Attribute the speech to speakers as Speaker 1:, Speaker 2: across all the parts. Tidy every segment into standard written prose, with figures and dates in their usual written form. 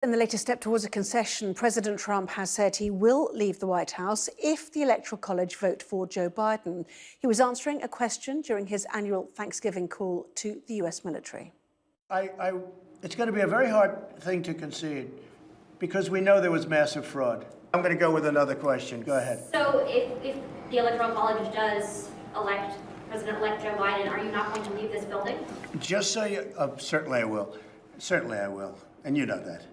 Speaker 1: In the latest step towards a concession, President Trump has said he will leave the White House if the Electoral College vote for Joe Biden. He was answering a question during his annual Thanksgiving call to the US military.
Speaker 2: It's going to be a very hard thing to concede because we know there was massive fraud. I'm going to go with another question. Go ahead.
Speaker 3: So if the Electoral College does elect President-elect Joe Biden, are you not going to leave this building?
Speaker 2: Just so you, certainly I will. Certainly I will. And you know that.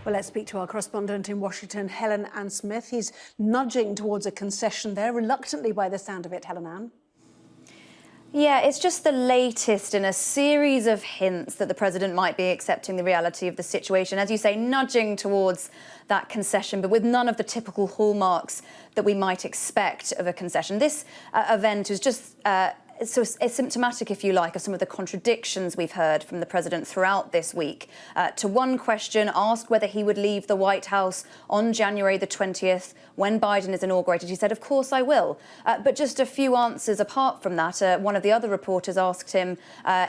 Speaker 1: Well, let's speak to our correspondent in Washington, Helen Ann Smith. He's nudging towards a concession there, reluctantly by the sound of it, Helen Ann.
Speaker 4: Yeah, it's just the latest in a series of hints that the president might be accepting the reality of the situation. As you say, nudging towards that concession, but with none of the typical hallmarks that we might expect of a concession. This event was just so symptomatic, if you like, of some of the contradictions we've heard from the president throughout this week. To one question, asked whether he would leave the White House on January the 20th when Biden is inaugurated, he said, of course I will. But just a few answers apart from that, one of the other reporters asked him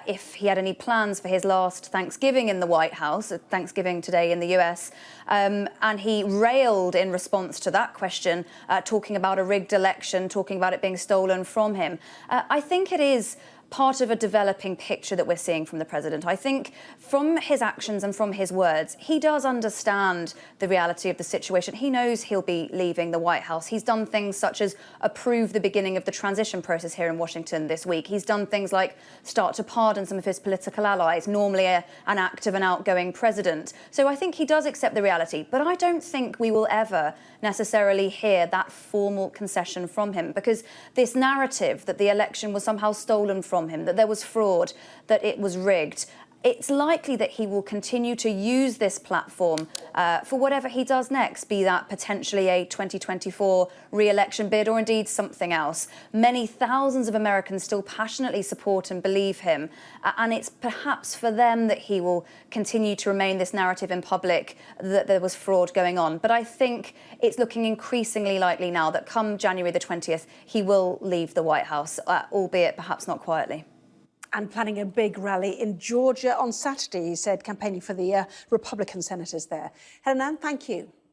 Speaker 4: if he had any plans for his last Thanksgiving in the White House, Thanksgiving today in the US, and he railed in response to that question, talking about a rigged election, talking about it being stolen from him. I think it is part of a developing picture that we're seeing from the president. I think from his actions and from his words, he does understand the reality of the situation. He knows he'll be leaving the White House. He's done things such as approve the beginning of the transition process here in Washington this week. He's done things like start to pardon some of his political allies, normally an act of an outgoing president. So I think he does accept the reality, but I don't think we will ever necessarily hear that formal concession from him, because this narrative that the election was somehow stolen from him, that there was fraud, that it was rigged, it's likely that he will continue to use this platform for whatever he does next, be that potentially a 2024 re-election bid or indeed something else. Many thousands of Americans still passionately support and believe him, and it's perhaps for them that he will continue to remain this narrative in public that there was fraud going on. But I think it's looking increasingly likely now that come January the 20th, he will leave the White House, albeit perhaps not quietly.
Speaker 1: And planning a big rally in Georgia on Saturday, he said, campaigning for the Republican senators there. Helen Ann, thank you.